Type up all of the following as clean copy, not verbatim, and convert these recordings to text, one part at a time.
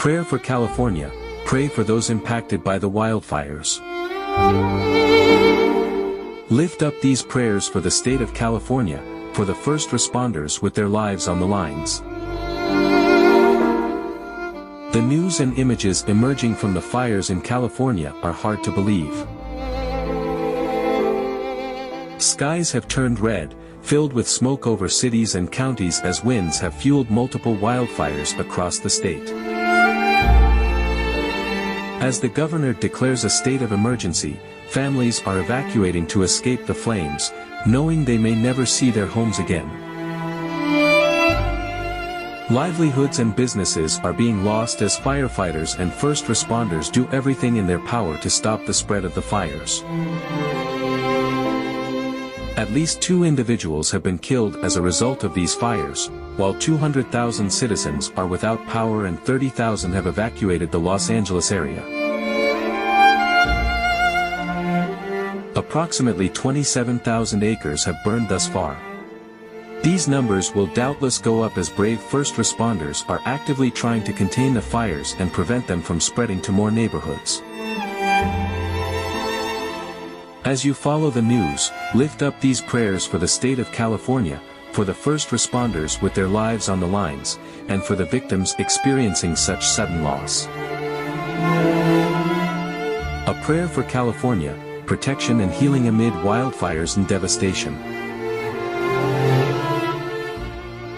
Prayer for California. Pray for those impacted by the wildfires. Lift up these prayers for the state of California, for the first responders with their lives on the lines. The news and images emerging from the fires in California are hard to believe. Skies have turned red, filled with smoke over cities and counties as winds have fueled multiple wildfires across the state. As the governor declares a state of emergency, families are evacuating to escape the flames, knowing they may never see their homes again. Livelihoods and businesses are being lost as firefighters and first responders do everything in their power to stop the spread of the fires. At least 2 individuals have been killed as a result of these fires, while 200,000 citizens are without power and 30,000 have evacuated the Los Angeles area. Approximately 27,000 acres have burned thus far. These numbers will doubtless go up as brave first responders are actively trying to contain the fires and prevent them from spreading to more neighborhoods. As you follow the news, lift up these prayers for the state of California, for the first responders with their lives on the lines, and for the victims experiencing such sudden loss. A prayer for California, protection and healing amid wildfires and devastation.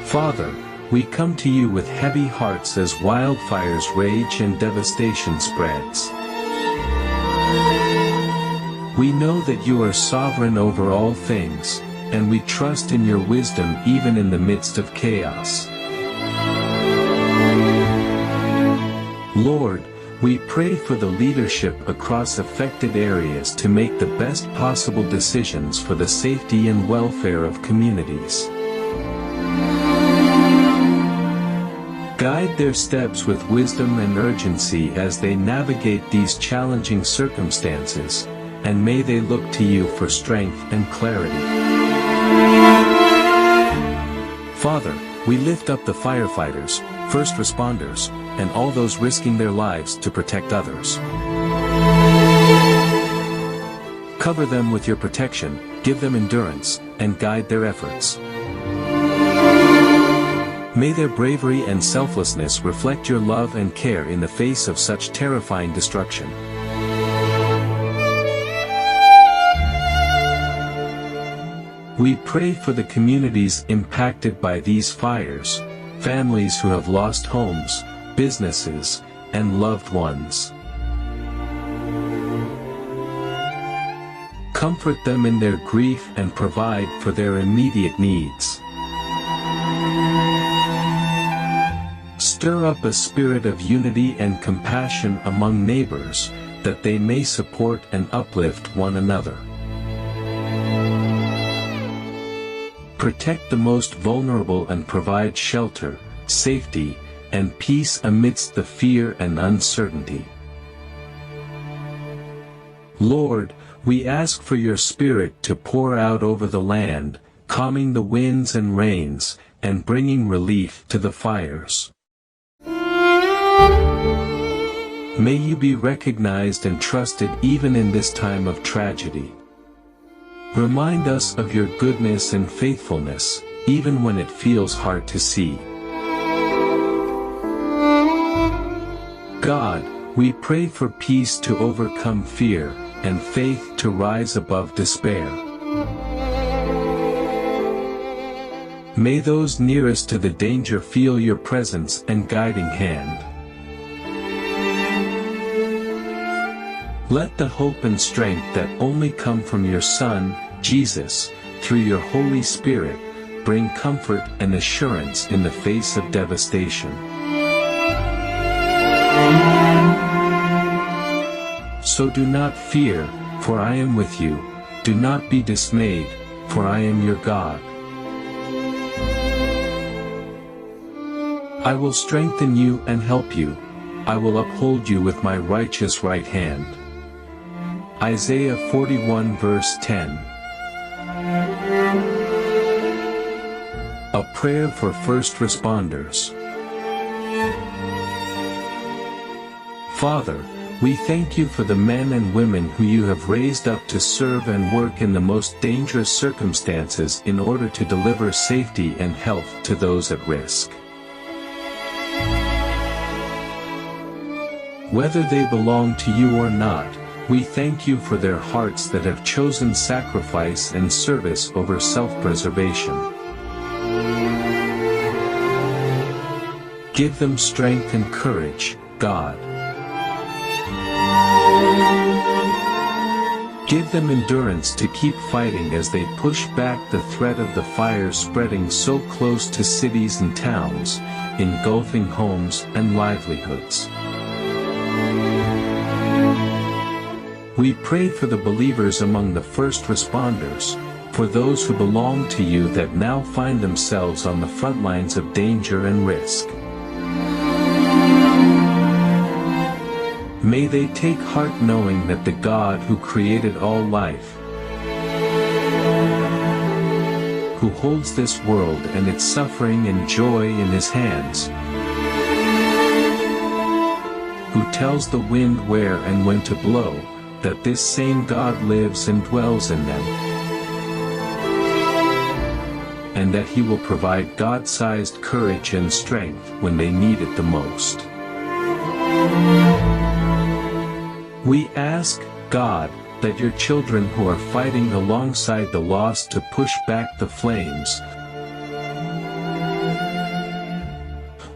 Father, we come to you with heavy hearts as wildfires rage and devastation spreads. We know that you are sovereign over all things, and we trust in your wisdom even in the midst of chaos. Lord, we pray for the leadership across affected areas to make the best possible decisions for the safety and welfare of communities. Guide their steps with wisdom and urgency as they navigate these challenging circumstances, and may they look to you for strength and clarity. Father, we lift up the firefighters, first responders, and all those risking their lives to protect others. Cover them with your protection, give them endurance, and guide their efforts. May their bravery and selflessness reflect your love and care in the face of such terrifying destruction. We pray for the communities impacted by these fires, families who have lost homes, businesses, and loved ones. Comfort them in their grief and provide for their immediate needs. Stir up a spirit of unity and compassion among neighbors, that they may support and uplift one another. Protect the most vulnerable and provide shelter, safety, and peace amidst the fear and uncertainty. Lord, we ask for your Spirit to pour out over the land, calming the winds and rains, and bringing relief to the fires. May you be recognized and trusted even in this time of tragedy. Remind us of your goodness and faithfulness, even when it feels hard to see. God, we pray for peace to overcome fear, and faith to rise above despair. May those nearest to the danger feel your presence and guiding hand. Let the hope and strength that only come from your Son, Jesus, through your Holy Spirit, bring comfort and assurance in the face of devastation. So do not fear, for I am with you. Do not be dismayed, for I am your God. I will strengthen you and help you. I will uphold you with my righteous right hand. Isaiah 41 verse 10. A prayer for first responders. Father, we thank you for the men and women who you have raised up to serve and work in the most dangerous circumstances in order to deliver safety and health to those at risk. Whether they belong to you or not, we thank you for their hearts that have chosen sacrifice and service over self-preservation. Give them strength and courage, God. Give them endurance to keep fighting as they push back the threat of the fire spreading so close to cities and towns, engulfing homes and livelihoods. We pray for the believers among the first responders, for those who belong to you that now find themselves on the front lines of danger and risk. May they take heart knowing that the God who created all life, who holds this world and its suffering and joy in his hands, who tells the wind where and when to blow, that this same God lives and dwells in them, and that he will provide God-sized courage and strength when they need it the most. We ask, God, that your children who are fighting alongside the lost to push back the flames,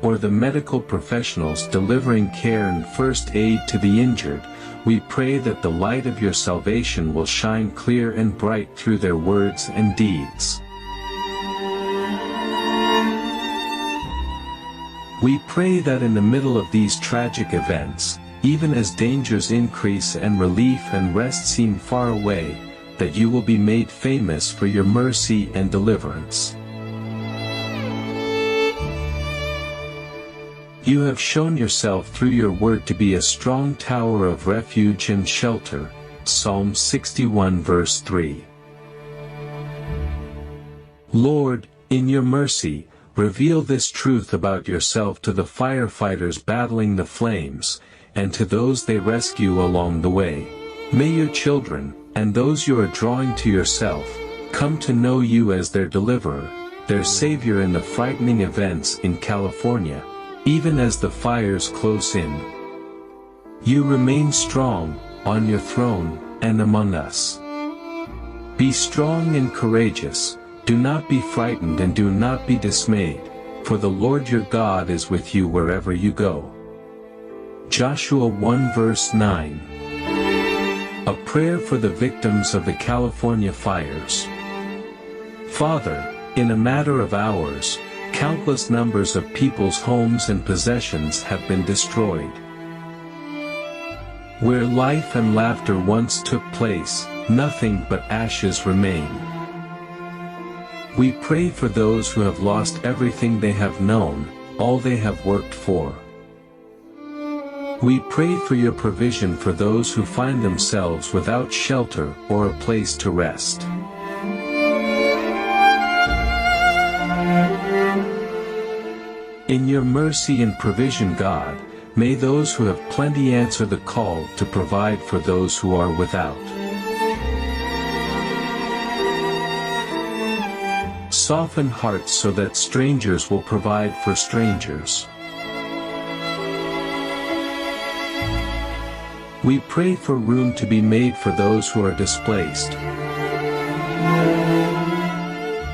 or the medical professionals delivering care and first aid to the injured, we pray that the light of your salvation will shine clear and bright through their words and deeds. We pray that in the middle of these tragic events, even as dangers increase and relief and rest seem far away, that you will be made famous for your mercy and deliverance. You have shown yourself through your word to be a strong tower of refuge and shelter. Psalm 61 verse 3. Lord, in your mercy, reveal this truth about yourself to the firefighters battling the flames, and to those they rescue along the way. May your children, and those you are drawing to yourself, come to know you as their deliverer, their savior in the frightening events in California, even as the fires close in. You remain strong, on your throne, and among us. Be strong and courageous, do not be frightened and do not be dismayed, for the Lord your God is with you wherever you go. Joshua 1 verse 9. A prayer for the victims of the California fires. Father, in a matter of hours, countless numbers of people's homes and possessions have been destroyed. Where life and laughter once took place, nothing but ashes remain. We pray for those who have lost everything they have known, all they have worked for. We pray for your provision for those who find themselves without shelter or a place to rest. In your mercy and provision, God, may those who have plenty answer the call to provide for those who are without. Soften hearts so that strangers will provide for strangers. We pray for room to be made for those who are displaced.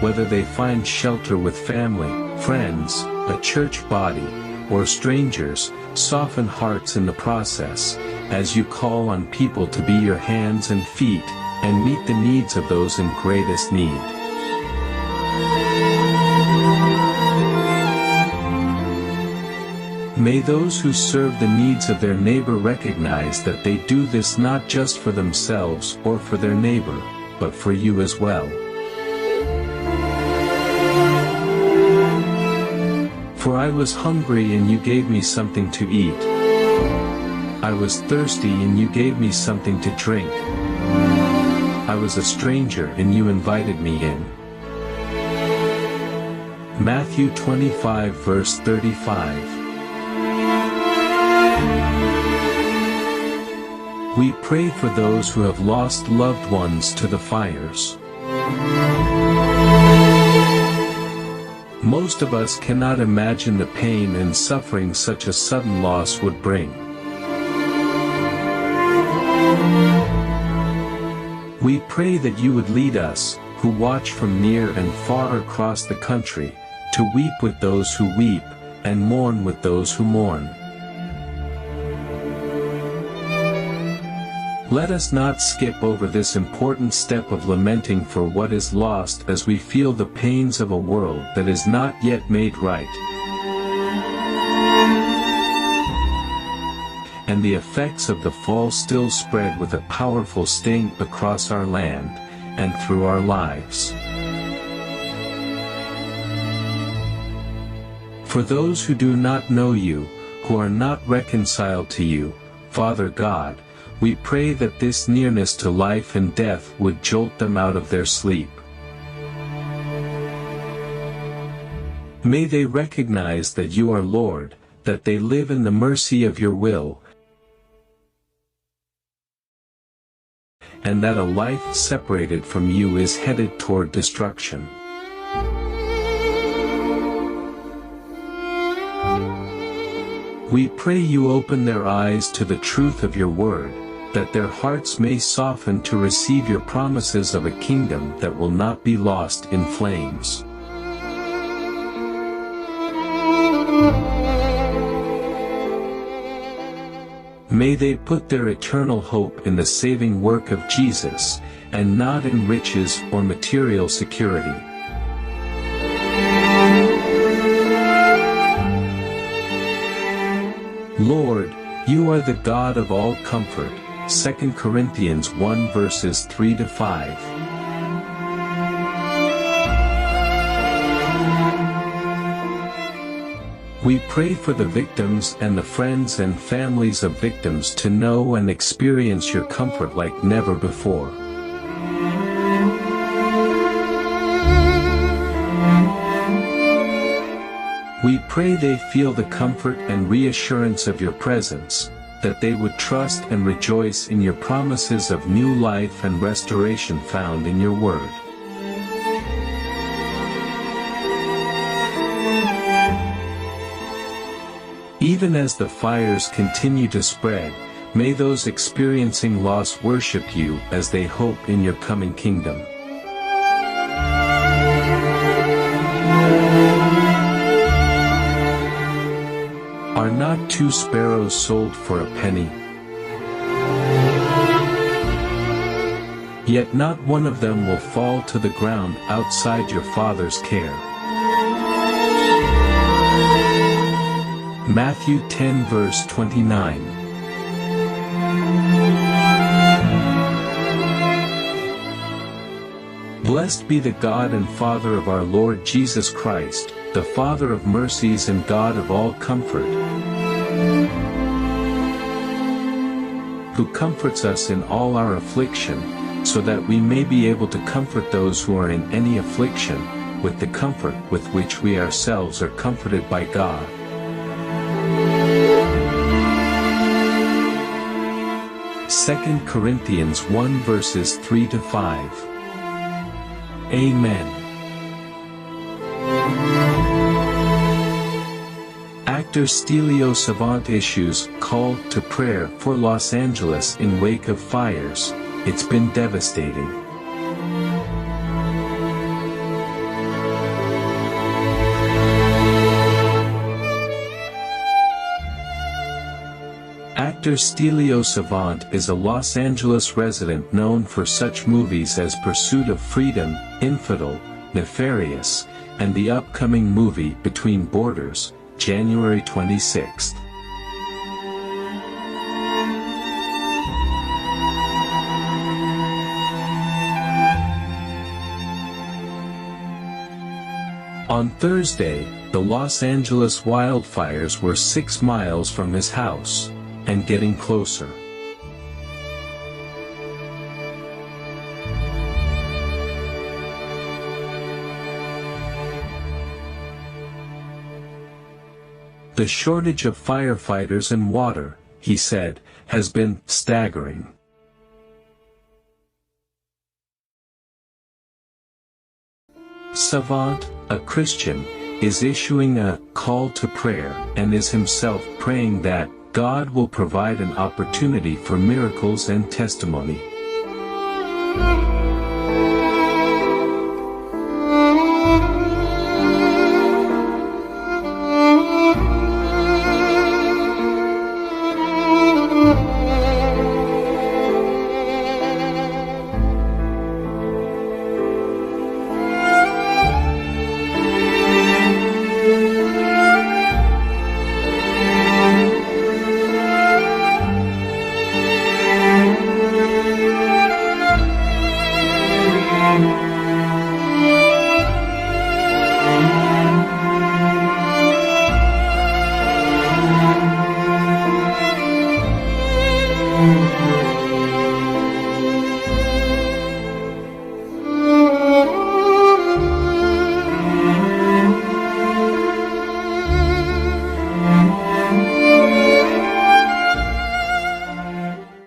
Whether they find shelter with family, friends, a church body, or strangers, soften hearts in the process, as you call on people to be your hands and feet, and meet the needs of those in greatest need. May those who serve the needs of their neighbor recognize that they do this not just for themselves or for their neighbor, but for you as well. For I was hungry and you gave me something to eat. I was thirsty and you gave me something to drink. I was a stranger and you invited me in. Matthew 25 verse 35. We pray for those who have lost loved ones to the fires. Most of us cannot imagine the pain and suffering such a sudden loss would bring. We pray that you would lead us, who watch from near and far across the country, to weep with those who weep, and mourn with those who mourn. Let us not skip over this important step of lamenting for what is lost as we feel the pains of a world that is not yet made right, and the effects of the fall still spread with a powerful sting across our land, and through our lives. For those who do not know you, who are not reconciled to you, Father God, we pray that this nearness to life and death would jolt them out of their sleep. May they recognize that you are Lord, that they live in the mercy of your will, and that a life separated from you is headed toward destruction. We pray you open their eyes to the truth of your word, that their hearts may soften to receive your promises of a kingdom that will not be lost in flames. May they put their eternal hope in the saving work of Jesus, and not in riches or material security. Lord, you are the God of all comfort. 2 Corinthians 1 verses 3-5. We pray for the victims and the friends and families of victims to know and experience your comfort like never before. We pray they feel the comfort and reassurance of your presence, that they would trust and rejoice in your promises of new life and restoration found in your word. Even as the fires continue to spread, may those experiencing loss worship you as they hope in your coming kingdom. Are not 2 sparrows sold for a penny? Yet not one of them will fall to the ground outside your Father's care. Matthew 10 verse 29. Blessed be the God and Father of our Lord Jesus Christ, the Father of mercies and God of all comfort, who comforts us in all our affliction, so that we may be able to comfort those who are in any affliction, with the comfort with which we ourselves are comforted by God. Second Corinthians 1 verses 3-5. Amen. Actor Stelio Savante issues call to prayer for Los Angeles in wake of fires. It's been devastating. Actor Stelio Savante is a Los Angeles resident known for such movies as Pursuit of Freedom, Infidel, Nefarious, and the upcoming movie Between Borders, January 26th. On Thursday, the Los Angeles wildfires were 6 miles from his house, and getting closer. The shortage of firefighters and water, he said, has been staggering. Savant, a Christian, is issuing a call to prayer and is himself praying that God will provide an opportunity for miracles and testimony.